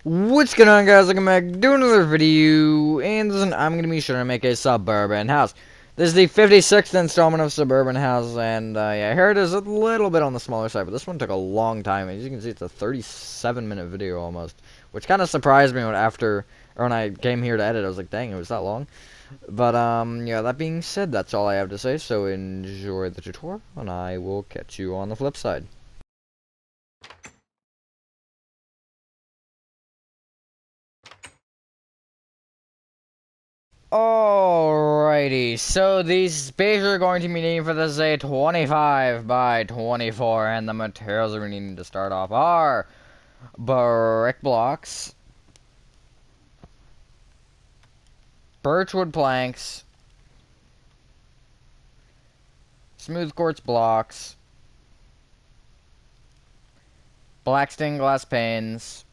What's going on, guys? Welcome back to another video, and I'm going to be sure to make a Suburban house. This is the 56th installment of Suburban House, and yeah, here it is a little bit on the smaller side, but this one took a long time. As you can see, it's a 37-minute video almost, which kind of surprised me when I came here to edit. I was like, dang, it was that long. But, yeah, that being said, that's all I have to say, so enjoy the tutorial, and I will catch you on the flip side. Alrighty, so the space we're going to be needing for this is a 25 by 24, and the materials we're needing to start off are brick blocks, birchwood planks, smooth quartz blocks, black stained glass panes,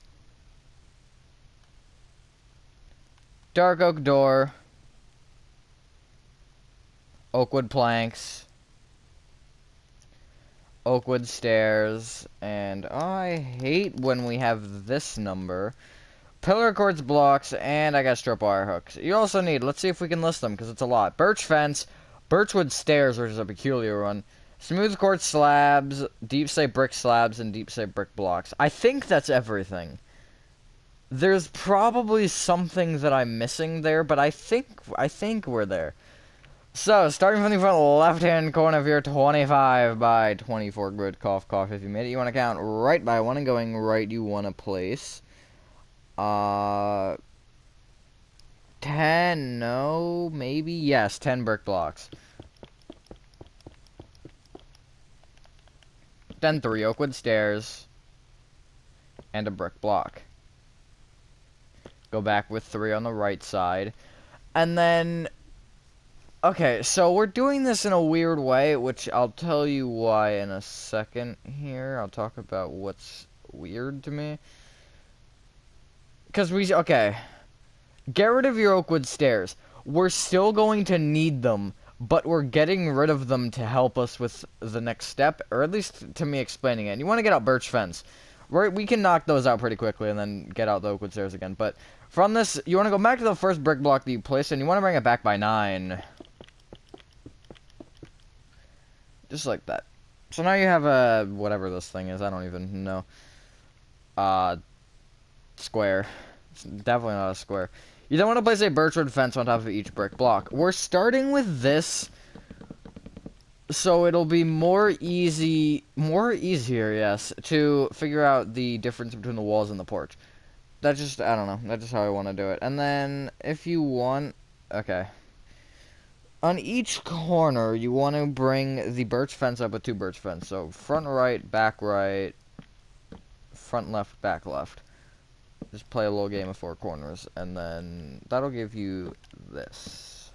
dark oak door, oakwood planks, oakwood stairs, and I hate when we have this number. Pillar quartz blocks, and I got strip wire hooks. You also need, let's see if we can list them, because it's a lot. Birch fence, birchwood stairs, which is a peculiar one. Smooth quartz slabs, deep slate brick slabs, and deep slate brick blocks. I think that's everything. There's probably something that I'm missing there, but I think we're there. So, starting from the front left-hand corner of your 25 by 24 grid, cough, cough, if you made it, you want to count right by one, and going right, you want to place 10, no, maybe, yes, 10 brick blocks. Then 3 oakwood stairs, and a brick block. Go back with 3 on the right side, and then, okay, so we're doing this in a weird way, which I'll tell you why in a second here. I'll talk about what's weird to me. Because okay, get rid of your oakwood stairs. We're still going to need them, but we're getting rid of them to help us with the next step, or at least to me explaining it. And you want to get out birch fence. Right, we can knock those out pretty quickly and then get out the oakwood stairs again. But from this, you want to go back to the first brick block that you placed, and you want to bring it back by 9. Just like that. So now you have a, whatever this thing is, I don't even know. Square. It's definitely not a square. You don't want to place a birchwood fence on top of each brick block. We're starting with this, so it'll be more easier, yes, to figure out the difference between the walls and the porch. That's just, I don't know, that's just how I want to do it. And then, if you want, okay. On each corner, you want to bring the birch fence up with 2 birch fence. So, front right, front left, back left. Just play a little game of 4 corners, and then that'll give you this.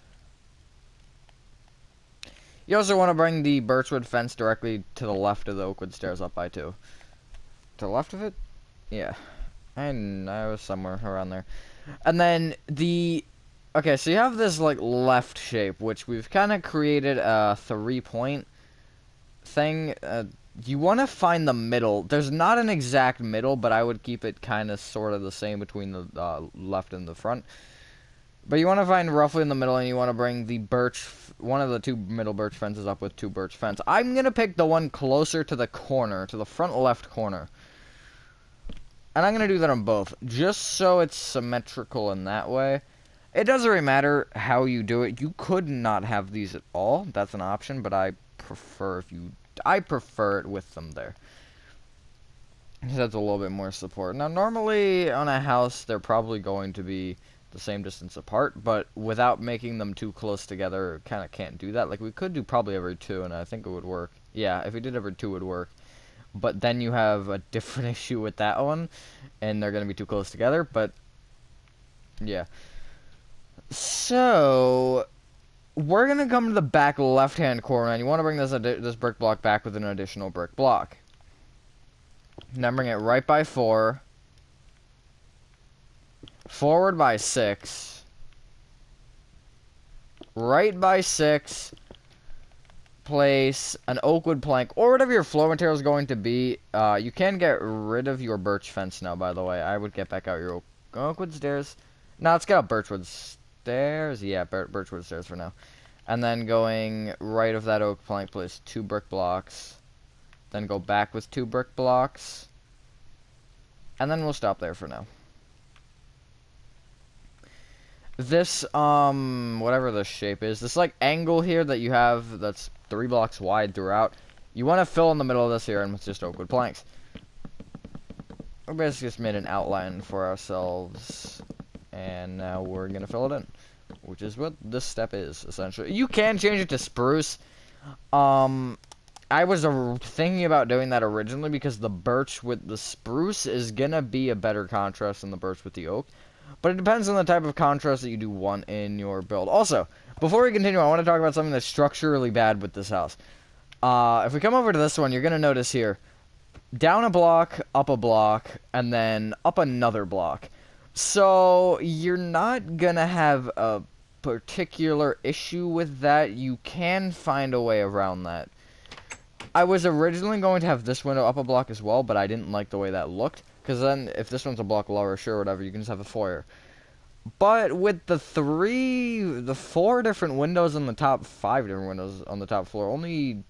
You also want to bring the birchwood fence directly to the left of the oakwood stairs up by 2. To the left of it? Yeah. And I was somewhere around there. And then okay, so you have this, like, left shape, which we've kind of created a 3-point thing. You want to find the middle. There's not an exact middle, but I would keep it kind of sort of the same between the left and the front. But you want to find roughly in the middle, and you want to bring the one of the 2 middle birch fences up with 2 birch fence. I'm going to pick the one closer to the corner, to the front left corner. And I'm going to do that on both, just so it's symmetrical in that way. It doesn't really matter how you do it. You could not have these at all. That's an option, but I prefer it with them there. That's a little bit more support. Now, normally on a house, they're probably going to be the same distance apart, but without making them too close together, kind of can't do that. Like, we could do probably every 2, and I think it would work. Yeah, if we did every 2, it would work. But then you have a different issue with that one, and they're going to be too close together, but yeah. So, we're going to come to the back left-hand corner, and you want to bring this brick block back with an additional brick block. Now bring it right by 4, forward by 6, right by 6, place an oak wood plank or whatever your floor material is going to be. You can get rid of your birch fence now, by the way. I would get back out your oak wood stairs. No, let's get out birchwood stairs. Yeah, birchwood stairs for now. And then going right of that oak plank, place 2 brick blocks. Then go back with 2 brick blocks. And then we'll stop there for now. This, whatever the shape is, this, like, angle here that you have that's 3 blocks wide throughout, you want to fill in the middle of this here and with just oak wood planks. We basically just made an outline for ourselves, and now we're going to fill it in, which is what this step is, essentially. You can change it to spruce. I was thinking about doing that originally because the birch with the spruce is going to be a better contrast than the birch with the oak. But it depends on the type of contrast that you do want in your build. Also, before we continue, I want to talk about something that's structurally bad with this house. If we come over to this one, you're going to notice here, down a block, up a block, and then up another block. So, you're not going to have a particular issue with that. You can find a way around that. I was originally going to have this window up a block as well, but I didn't like the way that looked. Because then, if this one's a block lower, sure, whatever, you can just have a foyer. But with the 4 different windows on the top, 5 different windows on the top floor, only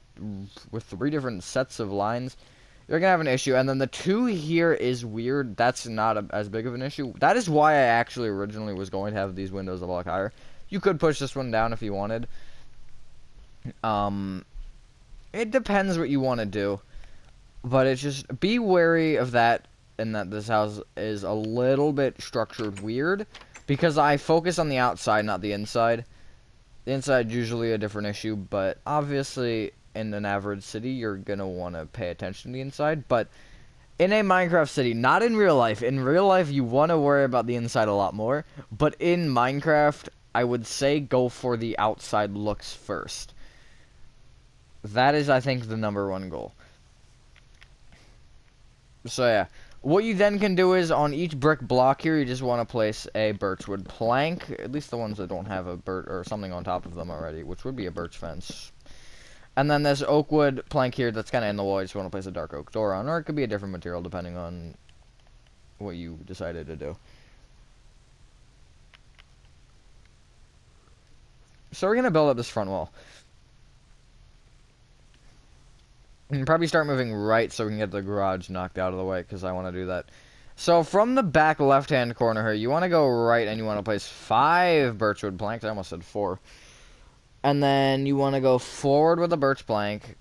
with 3 different sets of lines, you're going to have an issue. And then the 2 here is weird. That's not as big of an issue. That is why I actually originally was going to have these windows a block higher. You could push this one down if you wanted. It depends what you want to do. But it's just, be wary of that. And that this house is a little bit structured weird, because I focus on the outside, not the inside. The inside usually a different issue, but obviously in an average city, you're gonna want to pay attention to the inside. But in a Minecraft city, not in real life. In real life, you want to worry about the inside a lot more. But in Minecraft, I would say go for the outside looks first. That is, I think, the #1 goal. So yeah. What you then can do is, on each brick block here, you just want to place a birchwood plank. At least the ones that don't have a birch or something on top of them already, which would be a birch fence. And then this oak wood plank here that's kind of in the wall, you just want to place a dark oak door on. Or it could be a different material depending on what you decided to do. So we're going to build up this front wall. You can probably start moving right so we can get the garage knocked out of the way, because I want to do that. So from the back left-hand corner here, you want to go right and you want to place 5 birchwood planks. I almost said 4. And then you want to go forward with a birch plank,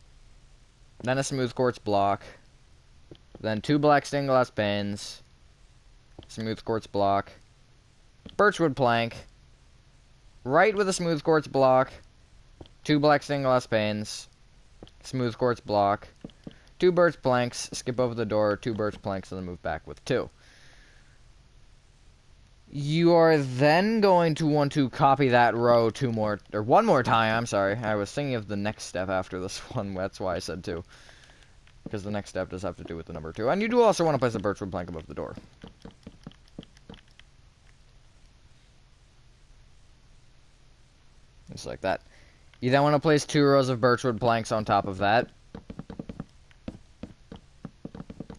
then a smooth quartz block, then 2 black stained glass panes, smooth quartz block, birchwood plank, right with a smooth quartz block, 2 black stained glass panes, smooth quartz block, 2 birch planks, skip over the door, 2 birch planks, and then move back with 2. You are then going to want to copy that row 1 more time. I'm sorry. I was thinking of the next step after this one. That's why I said 2. Because the next step does have to do with the number 2. And you do also want to place a birchwood plank above the door. Just like that. You then want to place 2 rows of birchwood planks on top of that.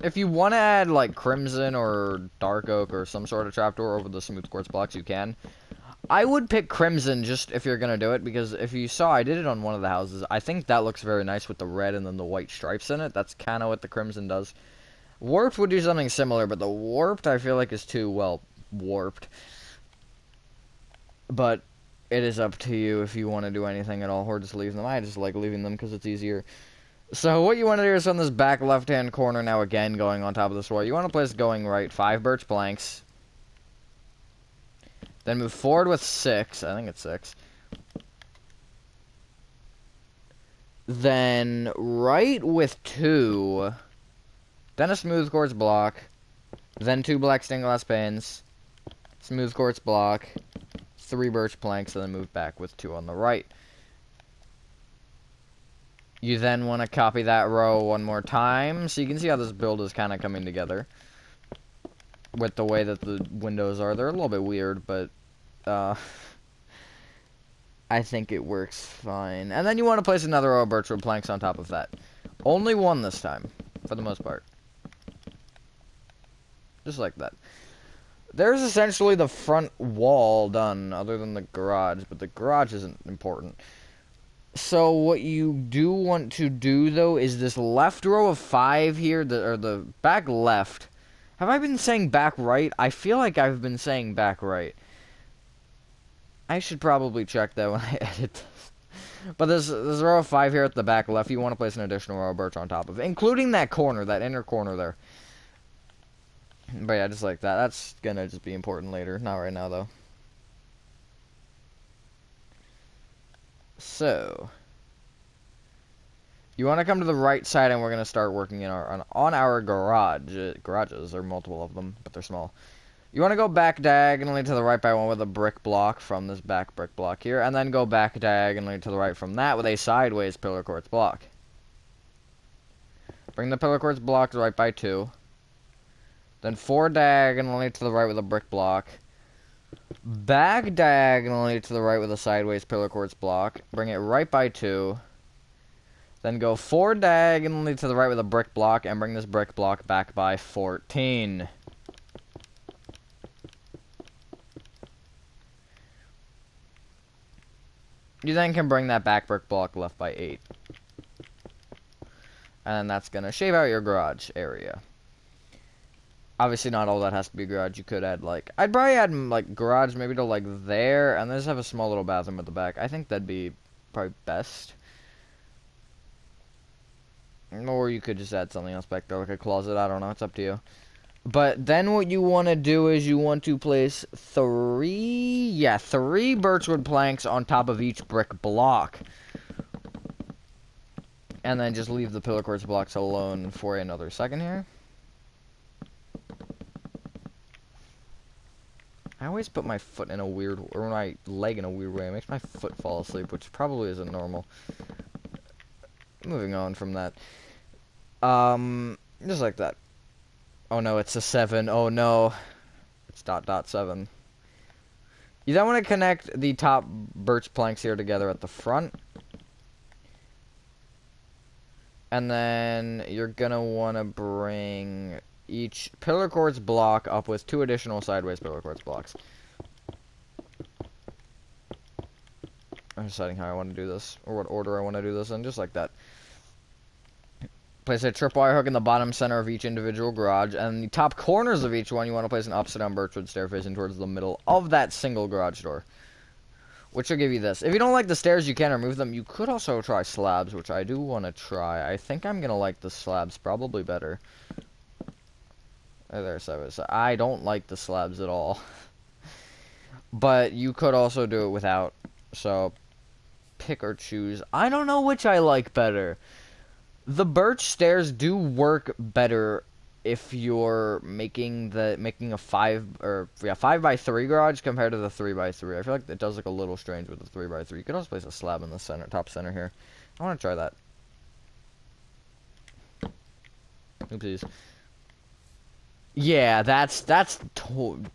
If you want to add, like, crimson or dark oak or some sort of trapdoor over the smooth quartz blocks, you can. I would pick crimson just if you're going to do it, because if you saw, I did it on one of the houses. I think that looks very nice with the red and then the white stripes in it. That's kind of what the crimson does. Warped would do something similar, but the warped, I feel like, is too, well, warped. But it is up to you if you want to do anything at all, or just leave them. I just like leaving them because it's easier. So what you want to do is on this back left-hand corner, now again going on top of this wall, you want to place going right 5 birch planks. Then move forward with 6. I think it's 6. Then right with 2. Then a smooth quartz block. Then 2 black stained glass panes. Smooth quartz block. 3 birch planks, and then move back with 2 on the right. You then want to copy that row 1 more time, so you can see how this build is kind of coming together. With the way that the windows are. They're a little bit weird, but, I think it works fine. And then you want to place another row of birchwood planks on top of that. Only one this time, for the most part. Just like that. There's essentially the front wall done, other than the garage, but the garage isn't important. So what you do want to do, though, is this left row of 5 here, or the back left. Have I been saying back right? I feel like I've been saying back right. I should probably check that when I edit this. But there's row of 5 here at the back left. You want to place an additional row of birch on top of it, including that corner, that inner corner there. But yeah, just like that. That's gonna just be important later. Not right now, though. So you want to come to the right side, and we're gonna start working in on our garages. There are multiple of them, but they're small. You want to go back diagonally to the right by one with a brick block from this back brick block here, and then go back diagonally to the right from that with a sideways pillar quartz block. Bring the pillar quartz block right by 2. Then 4 diagonally to the right with a brick block. Back diagonally to the right with a sideways pillar quartz block. Bring it right by 2. Then go 4 diagonally to the right with a brick block, and bring this brick block back by 14. You then can bring that back brick block left by 8. And that's going to shave out your garage area. Obviously, not all that has to be garage. You could add, like... I'd probably add, like, garage maybe to, like, there. And then just have a small little bathroom at the back. I think that'd be probably best. Or you could just add something else back there, like a closet. I don't know. It's up to you. But then what you want to do is you want to place 3 birchwood planks on top of each brick block. And then just leave the pillar quartz blocks alone for another second here. I always put my foot in a weird, or my leg in a weird way. It makes my foot fall asleep, which probably isn't normal. Moving on from that. Just like that. Oh no, it's a 7. Oh no. It's .7. You then want to connect the top birch planks here together at the front. And then you're gonna want to bring each pillar quartz block up with 2 additional sideways pillar quartz blocks. I'm deciding how I want to do this, or what order I want to do this in, just like that. Place a tripwire hook in the bottom center of each individual garage, and the top corners of each one you want to place an upside down birchwood stair facing towards the middle of that single garage door. Which will give you this. If you don't like the stairs, you can remove them. You could also try slabs, which I do want to try. I think I'm going to like the slabs probably better. There, so I don't like the slabs at all. But you could also do it without. So, pick or choose. I don't know which I like better. The birch stairs do work better if you're making a 5 by 3 garage compared to the 3 by 3. I feel like it does look a little strange with the 3 by 3. You could also place a slab in the center, top center here. I want to try that. Oopsies. Yeah, that's 10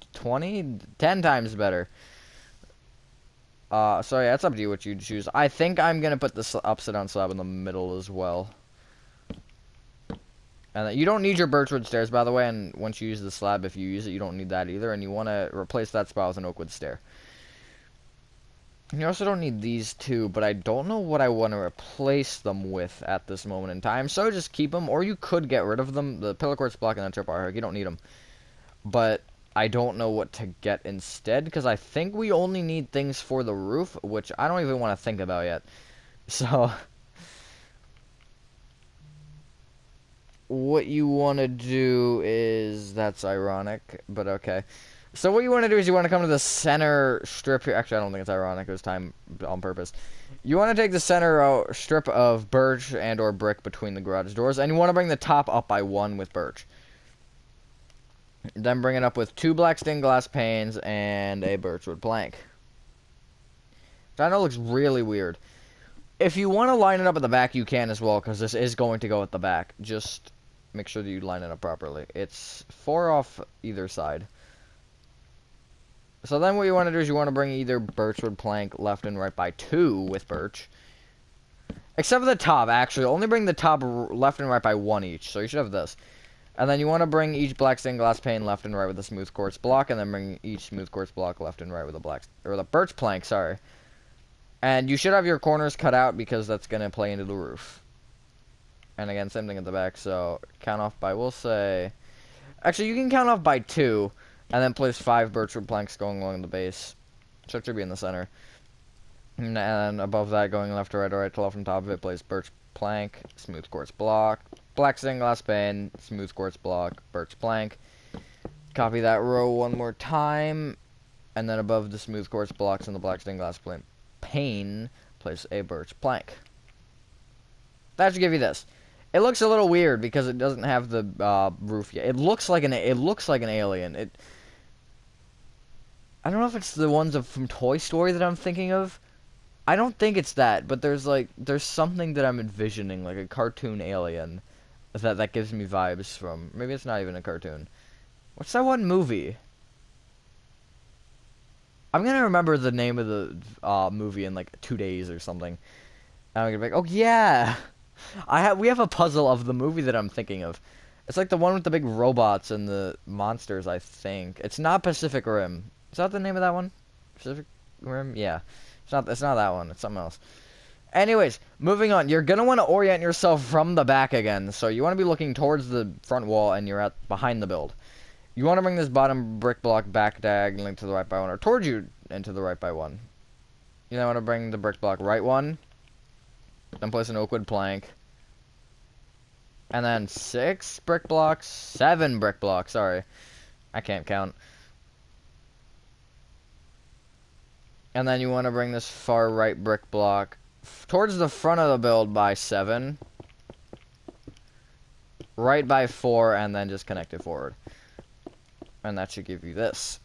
times better. So yeah, it's up to you what you choose. I think I'm gonna put this upside down slab in the middle as well. And you don't need your birchwood stairs, by the way, and once you use the slab, if you use it, you don't need that either, and you want to replace that spot with an oakwood stair. You also don't need these 2, but I don't know what I want to replace them with at this moment in time, so just keep them, or you could get rid of them. The pillar quartz block and the tripwire hook, you don't need them. But I don't know what to get instead, because I think we only need things for the roof, which I don't even want to think about yet. So... what you want to do is... that's ironic, but okay. So what you want to do is you want to come to the center strip here. Actually, I don't think it's ironic. It was timed on purpose. You want to take the center strip of birch and or brick between the garage doors, and you want to bring the top up by 1 with birch. Then bring it up with 2 black stained glass panes and a birchwood plank. Which I know looks really weird. If you want to line it up at the back, you can as well, because this is going to go at the back. Just... make sure that you line it up properly. It's 4 off either side. So then what you want to do is you want to bring either birchwood plank left and right by 2 with birch. Except for the top, actually. Only bring the top left and right by 1 each. So you should have this. And then you want to bring each black stained glass pane left and right with a smooth quartz block. And then bring each smooth quartz block left and right with a the birch plank, sorry. And you should have your corners cut out because that's going to play into the roof. And again, same thing at the back. So count off by, we'll say... Actually, you can count off by 2. And then place 5 birchwood planks going along the base. So it should be in the center. And then above that, going left to right to left on top of it, place birch plank, smooth quartz block, black stained glass pane, smooth quartz block, birch plank. Copy that row one more time. And then above the smooth quartz blocks and the black stained glass pane, place a birch plank. That should give you this. It looks a little weird because it doesn't have the roof yet. It looks like an alien. I don't know if it's the ones from Toy Story that I'm thinking of. I don't think it's that, but there's something that I'm envisioning, like a cartoon alien, that gives me vibes from. Maybe it's not even a cartoon. What's that one movie? I'm gonna remember the name of the movie in like 2 days or something. And I'm gonna be like, oh yeah, we have a puzzle of the movie that I'm thinking of. It's like the one with the big robots and the monsters. I think it's not Pacific Rim. Is that the name of that one? Pacific Rim? Yeah. It's not that one. It's something else. Anyways, moving on. You're gonna want to orient yourself from the back again. So you want to be looking towards the front wall, and you're behind the build. You want to bring this bottom brick block back diagonally to the right by 1, or towards you and to the right by 1. You then want to bring the brick block right 1. Then place an oak wood plank. And then 6 brick blocks. 7 brick blocks. Sorry. I can't count. And then you want to bring this far right brick block towards the front of the build by 7. Right by 4, and then just connect it forward. And that should give you this.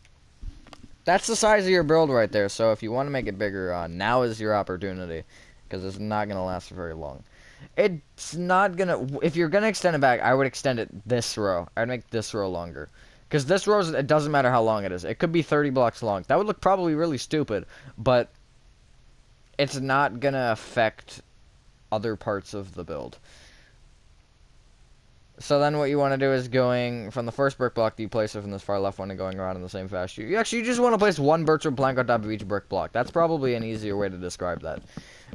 That's the size of your build right there, so if you want to make it bigger, now is your opportunity. Because it's not going to last very long. It's not going to... If you're going to extend it back, I would extend it this row. I'd make this row longer. Because this row, it doesn't matter how long it is. It could be 30 blocks long. That would look probably really stupid, but it's not going to affect other parts of the build. So then what you want to do is going from the first brick block that you place it from this far left one and going around in the same fashion. You just want to place 1 birchwood plank on top of each brick block. That's probably an easier way to describe that.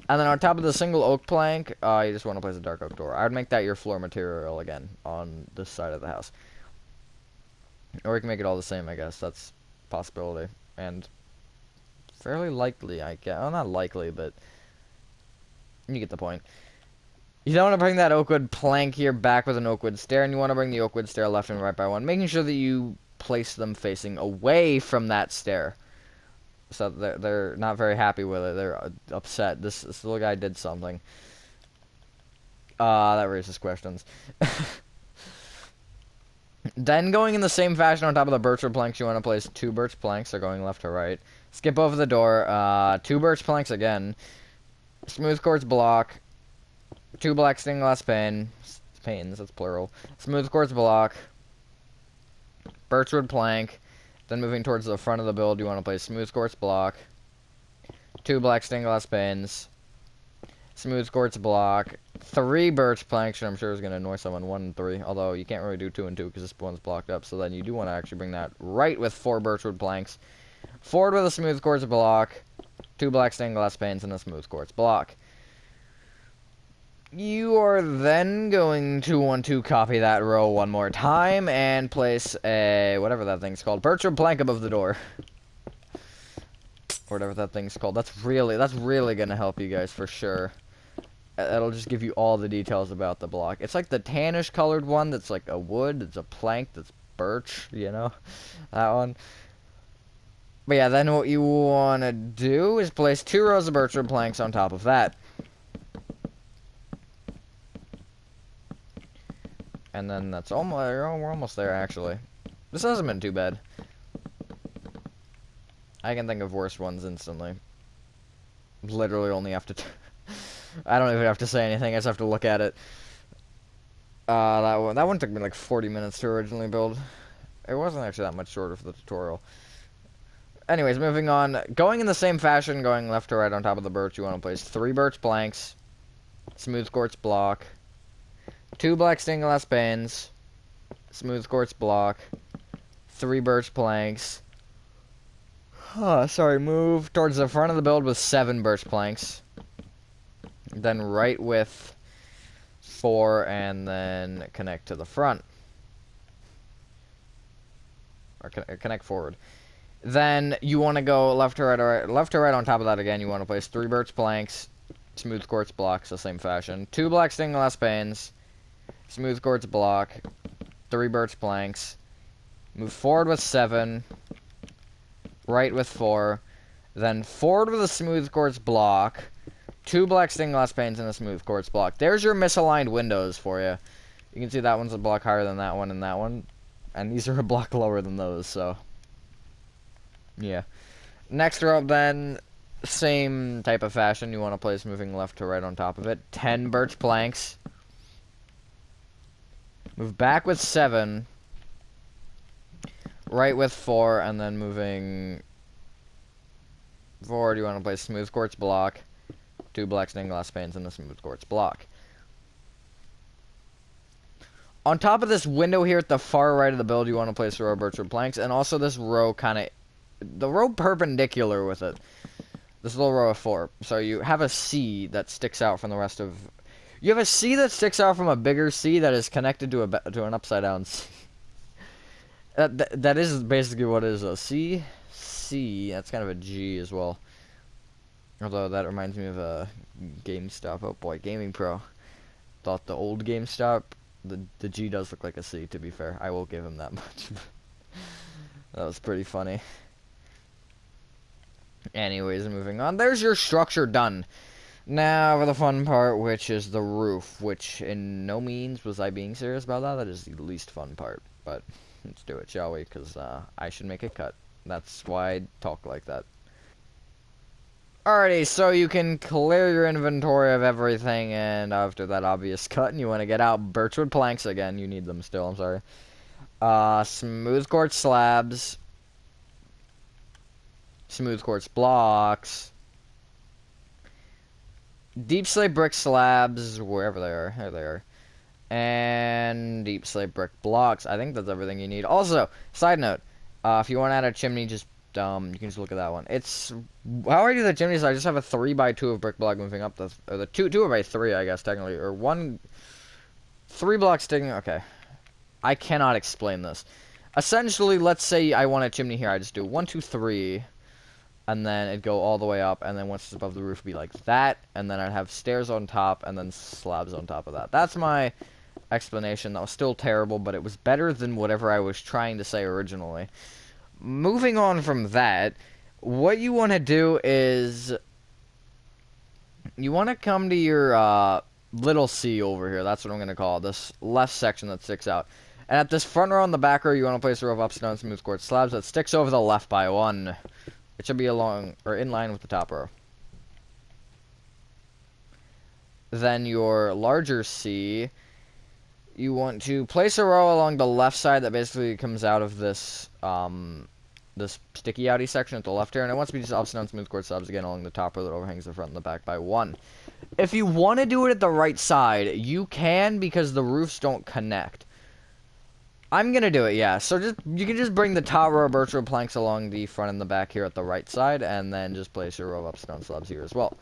And then on top of the single oak plank, you just want to place a dark oak door. I would make that your floor material again on this side of the house. Or you can make it all the same, I guess. That's a possibility. And fairly likely, I guess. Well, not likely, but you get the point. You don't want to bring that oak wood plank here back with an oak wood stair, and you want to bring the oak wood stair left and right by 1, making sure that you place them facing away from that stair. So they're not very happy with it. They're upset. This little guy did something. That raises questions. Then going in the same fashion on top of the birchwood planks, you want to place 2 birch planks, so going left to right. Skip over the door, 2 birch planks again. Smooth quartz block. 2 black stained glass panes, that's plural. Smooth quartz block. Birchwood plank. Then moving towards the front of the build, you want to place smooth quartz block. 2 black stained glass panes. Smooth quartz block. 3 birch planks, which I'm sure is going to annoy someone. 1 and 3, although you can't really do 2 and 2 because this one's blocked up. So then you do want to actually bring that right with 4 birchwood planks. Forward with a smooth quartz block. 2 black stained glass panes and a smooth quartz block. You are then going to want to copy that row one more time and place a, whatever that thing's called, birchwood plank above the door. Whatever that thing's called. That's really going to help you guys for sure. That'll just give you all the details about the block. It's like the tannish colored one that's like a wood. It's a plank that's birch, you know? That one. But yeah, then what you want to do is place 2 rows of birchwood planks on top of that. And then that's almost, we're almost there, actually. This hasn't been too bad. I can think of worse ones instantly. Literally only have to... I don't even have to say anything, I just have to look at it. That one took me like 40 minutes to originally build. It wasn't actually that much shorter for the tutorial. anyways, moving on. Going in the same fashion, going left to right on top of the birch, you want to place 3 birch planks, smooth quartz block, 2 black stained glass panes, smooth quartz block, 3 birch planks. Move towards the front of the build with 7 birch planks. Then right with 4, and then connect to the front. Or connect forward. Then you want to go left to right, or left to right on top of that again. You want to place 3 birch planks, smooth quartz blocks, the same fashion. 2 black stained glass panes, smooth quartz block, 3 birch planks. Move forward with 7, right with 4, then forward with a smooth quartz block, 2 black stained glass panes, and a smooth quartz block. There's your misaligned windows for you. You can see that one's a block higher than that one and that one. And these are a block lower than those, so. Yeah. Next row up then, same type of fashion. You want to place moving left to right on top of it. 10 birch planks. Move back with 7. Right with 4, and then moving forward, you want to place smooth quartz block, 2 black stained glass panes, and a smooth quartz block. On top of this window here at the far right of the build, you want to place a row of birchwood planks, and also this row the row perpendicular with it. This little row of 4. So you have a C that sticks out from the rest of. You have a C that sticks out from a bigger C that is connected to an upside down C. That is basically what it is. A C. That's kind of a G as well. Although that reminds me of a GameStop. Oh boy, Gaming Pro. Thought the old GameStop. The G does look like a C, to be fair. I will give him that much. That was pretty funny. Anyways, moving on. There's your structure done. Now for the fun part, which is the roof. Which, in no means was I being serious about that. That is the least fun part. But let's do it, shall we? Because I should make a cut. That's why I talk like that. Alrighty, so you can clear your inventory of everything, and after that obvious cut, and you want to get out birchwood planks again. You need them still, I'm sorry. Smooth quartz slabs. Smooth quartz blocks. Deep slate brick slabs, wherever they are. There they are. And deep slate brick blocks. I think that's everything you need. Also, side note, if you want to add a chimney, just you can just look at that one. It's how I do the chimney. So I just have a 3x2 of brick block moving up the 2x3, I guess technically, or 3 blocks sticking. Okay, I cannot explain this. Essentially, let's say I want a chimney here. I just do 1, 2, 3, and then it'd go all the way up, and then once it's above the roof, it'd be like that, and then I'd have stairs on top, and then slabs on top of that. That's my explanation. That was still terrible, but it was better than whatever I was trying to say originally. Moving on from that, what you want to do is you want to come to your little C over here. That's what I'm going to call it, this left section that sticks out. And at this front row and the back row, you want to place a row of upside down smooth quartz slabs that sticks over the left by 1. It should be along or in line with the top row. Then your larger C, you want to place a row along the left side that basically comes out of this this sticky outy section at the left here, and it wants to be just upside down smooth quartz slabs again along the top row that overhangs the front and the back by 1. If you want to do it at the right side, you can, because the roofs don't connect. I'm gonna do it, yeah. So you can just bring the top row of birchwood planks along the front and the back here at the right side, and then just place your row of upside down slabs here as well.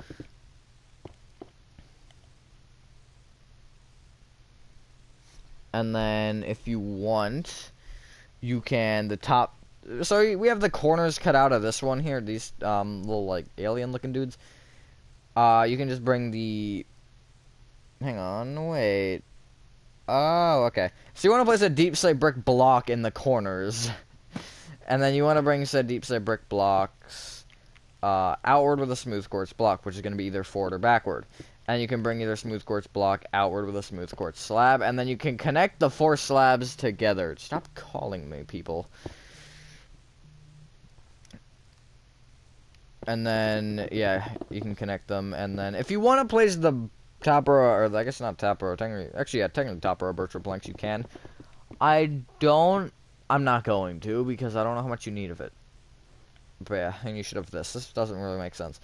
And then if you want, you can so we have the corners cut out of this one here, these little like alien looking dudes. You can just bring the hang on, wait. Oh, okay. So you want to place a deep slate brick block in the corners. And then you want to bring said deep slate brick blocks outward with a smooth quartz block, which is going to be either forward or backward. And you can bring either smooth quartz block outward with a smooth quartz slab, and then you can connect the 4 slabs together. Stop calling me, people. And then, yeah, you can connect them, and then if you want to place the top row, or I guess not top row, technically top row birchwood planks, you can. I'm not going to, because I don't know how much you need of it. But yeah, and you should have this. This doesn't really make sense.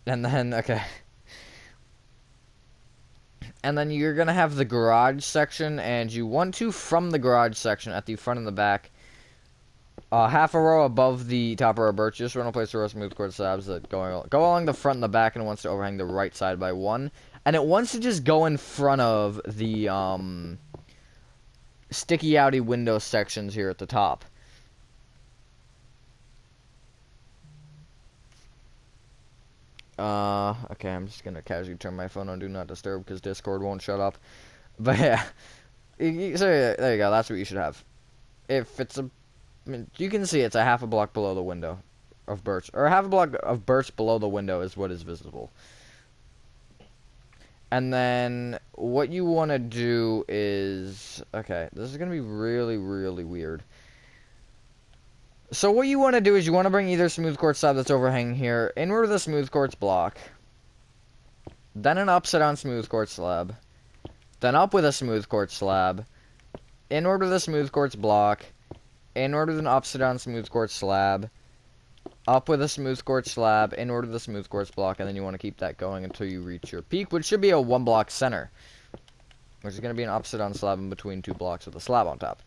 And then, okay. And then you're going to have the garage section, and you want to, from the garage section, at the front and the back, half a row above the top row of birch, just want to place a row of smooth quartz slabs that go along the front and the back, and it wants to overhang the right side by one. And it wants to just go in front of the sticky outy window sections here at the top. Okay, I'm just gonna casually turn my phone on Do Not Disturb because Discord won't shut up. But yeah, so there you go. That's what you should have. If it's I mean, you can see it's a half a block below the window of birch, or half a block of birch below the window is what is visible. And then what you want to do is, okay, this is gonna be really, really weird. So what you want to do is you want to bring either smooth quartz slab that's overhanging here inward of the smooth quartz block, then an upside down smooth quartz slab, then up with a smooth quartz slab, inward of the smooth quartz block, inward with an upside down smooth quartz slab, up with a smooth quartz slab, inward of the smooth quartz block, and then you want to keep that going until you reach your peak, which should be a 1 block center, which is going to be an upside down slab in between 2 blocks with a slab on top.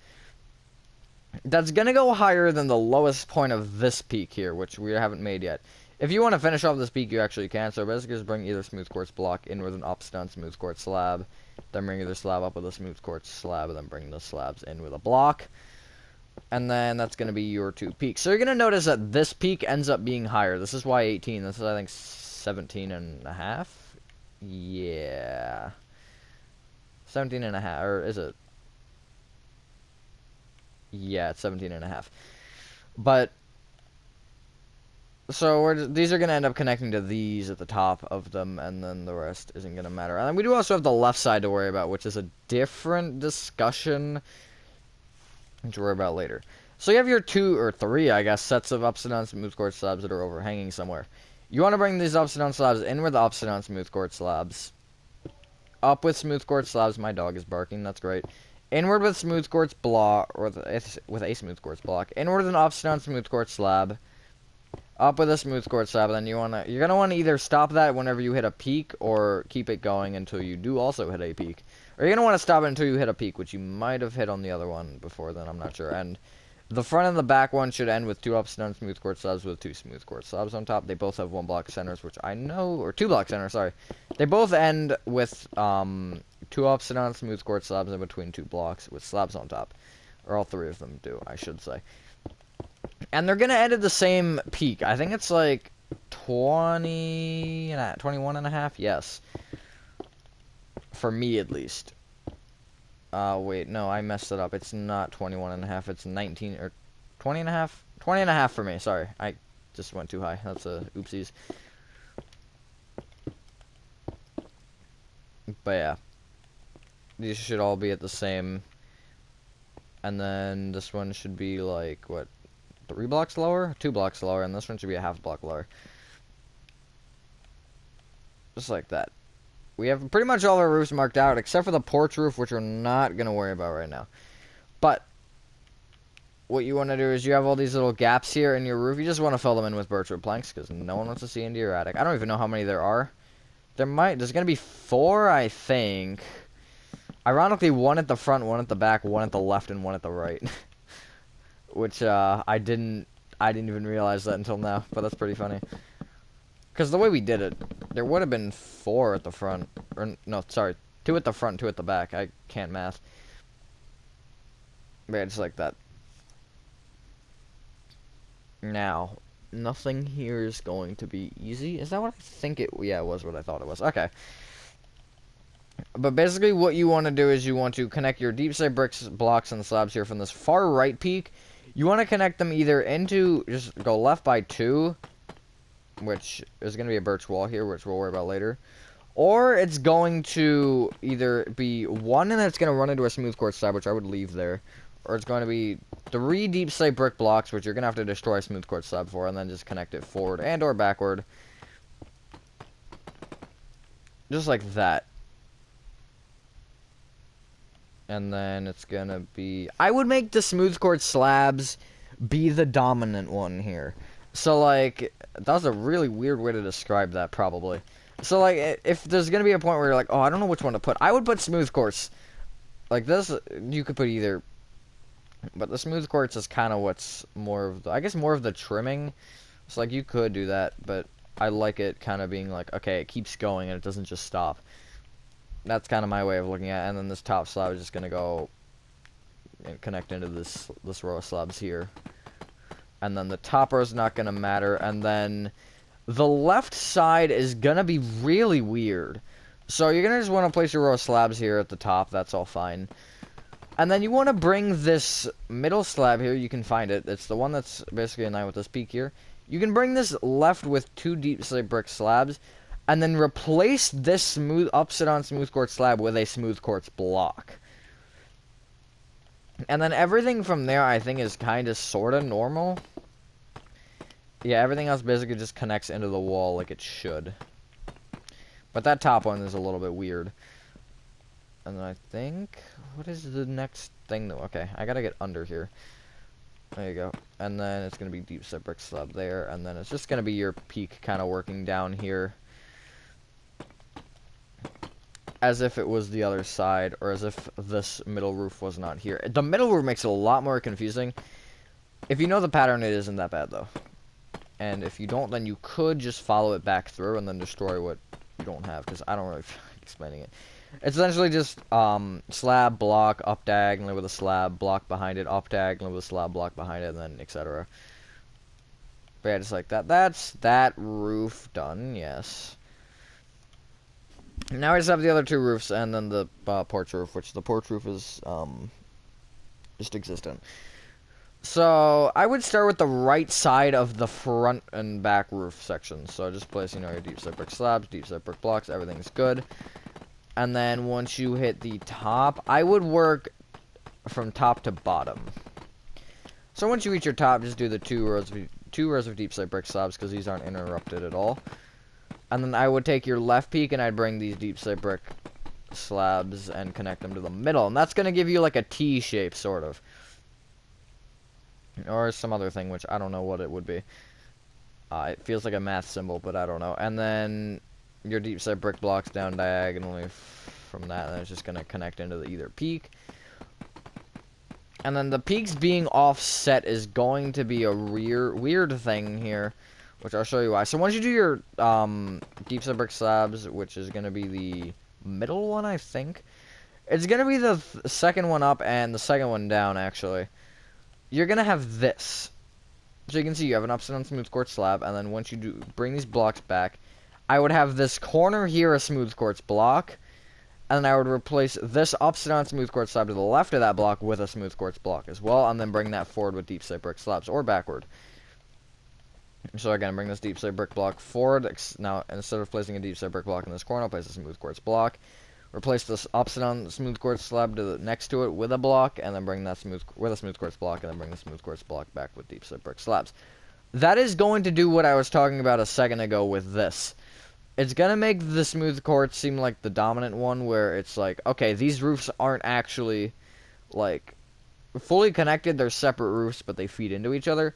That's going to go higher than the lowest point of this peak here, which we haven't made yet. If you want to finish off this peak, you actually can. So basically just bring either smooth quartz block in with an upside down smooth quartz slab, then bring either slab up with a smooth quartz slab, and then bring the slabs in with a block. And then that's going to be your 2 peaks. So you're going to notice that this peak ends up being higher. This is why 18. This is, I think, 17 and a half. Yeah. 17 and a half. Or is it? Yeah, it's 17 and a half. But, so these are going to end up connecting to these at the top of them, and then the rest isn't going to matter. And we do also have the left side to worry about, which is a different discussion to worry about later. So you have your 2 or 3, I guess, sets of upside down smooth quartz slabs that are overhanging somewhere. You want to bring these upside down slabs in with the upside down smooth quartz slabs. Up with smooth quartz slabs. My dog is barking. That's great. Inward with smooth quartz block, or with a smooth quartz block. Inward with an upside down smooth quartz slab. Up with a smooth quartz slab. Then you're gonna want to either stop that whenever you hit a peak, or keep it going until you do also hit a peak. Or you're gonna want to stop it until you hit a peak, which you might have hit on the other one before then. I'm not sure. And the front and the back one should end with 2 upside down smooth quartz slabs with 2 smooth quartz slabs on top. They both have 1 block centers, which I know, or 2 block centers. Sorry, they both end with 2 upside down smooth quartz slabs in between 2 blocks with slabs on top, or all 3 of them do, I should say. And they're gonna end at the same peak. I think it's like 21 and a half. Yes, for me at least. Wait, no, I messed it up. It's not 21 and a half. It's 19 or 20 and a half. 20 and a half for me. Sorry, I just went too high. That's a oopsies. But yeah, these should all be at the same. And then this one should be like what, 3 blocks lower, 2 blocks lower, and this one should be a half block lower. Just like that. We have pretty much all our roofs marked out, except for the porch roof, which we're not going to worry about right now. But what you want to do is you have all these little gaps here in your roof. You just want to fill them in with birchwood planks, because no one wants to see into your attic. I don't even know how many there are. There's going to be 4, I think. Ironically, 1 at the front, 1 at the back, 1 at the left, and 1 at the right. Which, I didn't even realize that until now, but that's pretty funny. Because the way we did it, there would have been 4 at the front. Or, no, sorry. 2 at the front, 2 at the back. I can't math. But yeah, just like that. Now, nothing here is going to be easy. Is that what I think it... Yeah, it was what I thought it was. Okay. But basically what you want to do is you want to connect your deep slate bricks, blocks, and slabs here from this far right peak. You want to connect them either into... Just go left by 2... which is going to be a birch wall here, which we'll worry about later. Or it's going to either be 1 and then it's going to run into a smooth quartz slab, which I would leave there. Or it's going to be 3 deep slate brick blocks, which you're going to have to destroy a smooth quartz slab for, and then just connect it forward and or backward. Just like that. And then it's going to be... I would make the smooth quartz slabs be the dominant one here. So, like, that was a really weird way to describe that, probably. So, like, if there's gonna be a point where you're like, oh, I don't know which one to put, I would put smooth quartz. Like, this, you could put either, but the smooth quartz is kind of what's more of the, I guess, more of the trimming. So, like, you could do that, but I like it kind of being like, okay, it keeps going and it doesn't just stop. That's kind of my way of looking at it. And then this top slab is just gonna go and connect into this row of slabs here. And then the top row is not gonna matter. And then the left side is gonna be really weird. So you're gonna just want to place your row of slabs here at the top. That's all fine. And then you want to bring this middle slab here. You can find it. It's the one that's basically in line with this peak here. You can bring this left with 2 deep slate brick slabs, and then replace this smooth upside down smooth quartz slab with a smooth quartz block. And then everything from there, I think, is kind of sort of normal. Yeah, everything else basically just connects into the wall like it should. But that top one is a little bit weird. And then I think, what is the next thing though? Okay, I gotta get under here. There you go. And then it's gonna be deep set brick slab there, and then it's just gonna be your peak kind of working down here. As if it was the other side, or as if this middle roof was not here. The middle roof makes it a lot more confusing. If you know the pattern, it isn't that bad though. And if you don't, then you could just follow it back through and then destroy what you don't have, because I don't really feel like explaining it. It's essentially just slab, block, up diagonally with a slab, block behind it, up diagonally with a slab, block behind it, and then etc. But yeah, just like that. That's that roof done, yes. Now I just have the other 2 roofs, and then the porch roof, which the porch roof is just existent. So I would start with the right side of the front and back roof sections. So just place, you know, your deep set brick slabs, deep set brick blocks, everything's good. And then once you hit the top, I would work from top to bottom. So once you reach your top, just do the 2 rows of deep set brick slabs, because these aren't interrupted at all. And then I would take your left peak and I'd bring these deep set brick slabs and connect them to the middle. And that's going to give you like a T shape, sort of. Or some other thing, which I don't know what it would be. It feels like a math symbol, but I don't know. And then your deep set brick blocks down diagonally from that, and it's just going to connect into either peak. And then the peaks being offset is going to be a weird thing here, which I'll show you why. So once you do your deep set brick slabs, which is going to be the middle one, I think. It's going to be the second one up and the second one down, actually. You're going to have this. So you can see you have an upside down smooth quartz slab, and then once you do bring these blocks back, I would have this corner here a smooth quartz block, and then I would replace this upside down smooth quartz slab to the left of that block with a smooth quartz block as well, and then bring that forward with deep set brick slabs, or backward. So again, bring this deep set brick block forward. Now, instead of placing a deep set brick block in this corner, I'll place a smooth quartz block. Replace this upside down smooth quartz slab to the next to it with a block, and then bring that smooth quartz block, and then bring the smooth quartz block back with deep set brick slabs. That is going to do what I was talking about a second ago with this. It's going to make the smooth quartz seem like the dominant one, where it's like, okay, these roofs aren't actually, like, fully connected. They're separate roofs, but they feed into each other.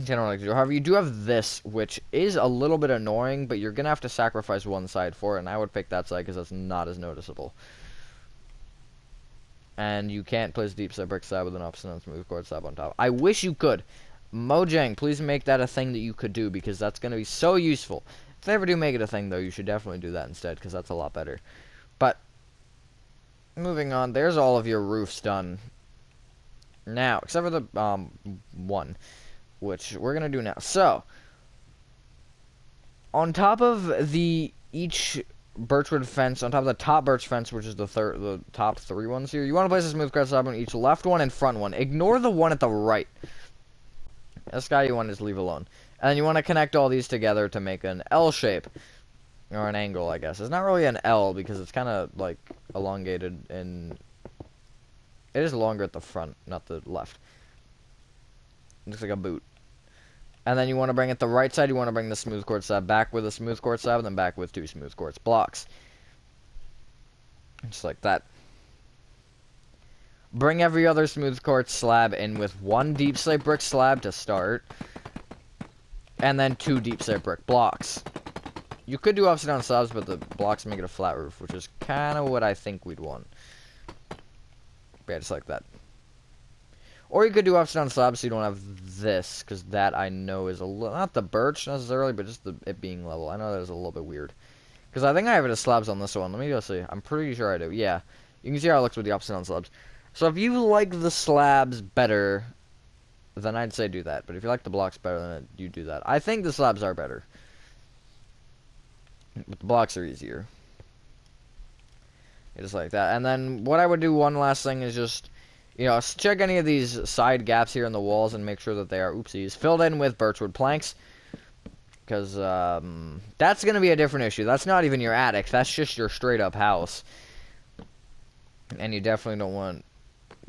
However, you do have this, which is a little bit annoying, but you're going to have to sacrifice one side for it, and I would pick that side because that's not as noticeable. And you can't place deep set brick slab with an upside down smooth quartz slab on top. I wish you could. Mojang, please make that a thing that you could do, because that's going to be so useful. If they ever do make it a thing, though, you should definitely do that instead, because that's a lot better. But, moving on, there's all of your roofs done. Now, except for the one, which we're going to do now. So, on top of each birchwood fence, on top of the top birch fence, which is the top 3 ones here, you want to place a smooth quartz slab on each left one and front one. Ignore the one at the right. This guy you want to just leave alone. And then you want to connect all these together to make an L shape. Or an angle, I guess. It's not really an L because it's kind of, like, elongated in... It is longer at the front, not the left. It looks like a boot. And then you want to bring it the right side, you want to bring the smooth quartz slab back with a smooth quartz slab, and then back with 2 smooth quartz blocks. Just like that. Bring every other smooth quartz slab in with 1 deep slate brick slab to start. And then 2 deep slate brick blocks. You could do upside down slabs, but the blocks make it a flat roof, which is kind of what I think we'd want. But yeah, just like that. Or you could do upside down slabs so you don't have this, because that I know is a little, not the birch necessarily, but just it being level. I know that is a little bit weird. Because I think I have it as slabs on this one. Let me go see. I'm pretty sure I do. Yeah. You can see how it looks with the upside down slabs. So if you like the slabs better, then I'd say do that. But if you like the blocks better, then you do that. I think the slabs are better. But the blocks are easier. Just like that. And then what I would do, one last thing, is just, you know, check any of these side gaps here in the walls and make sure that they are, oopsies, filled in with birchwood planks. Because that's going to be a different issue. That's not even your attic. That's just your straight up house. And you definitely don't want,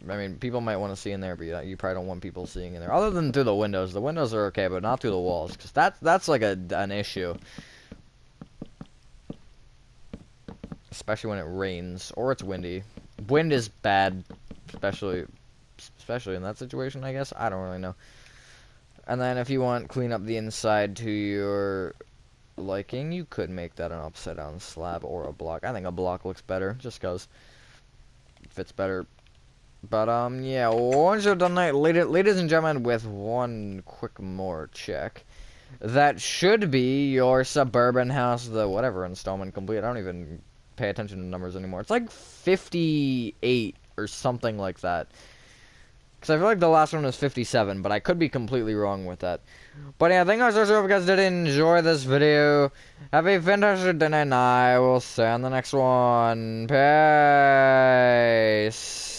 I mean, people might want to see in there, but you probably don't want people seeing in there. Other than through the windows. The windows are okay, but not through the walls. Because that's like an issue. Especially when it rains or it's windy. Wind is bad, especially in that situation, I guess. I don't really know. And then if you want clean up the inside to your liking, you could make that an upside down slab or a block. I think a block looks better, just because it fits better. But yeah, once you're done that, ladies and gentlemen, with one quick more check, that should be your suburban house, the whatever installment complete. I don't even pay attention to numbers anymore. It's like 58 or something like that. Because I feel like the last one was 57, but I could be completely wrong with that. But yeah, thank you guys so much. If you guys did enjoy this video, have a fantastic day, and I will see you on the next one. Peace.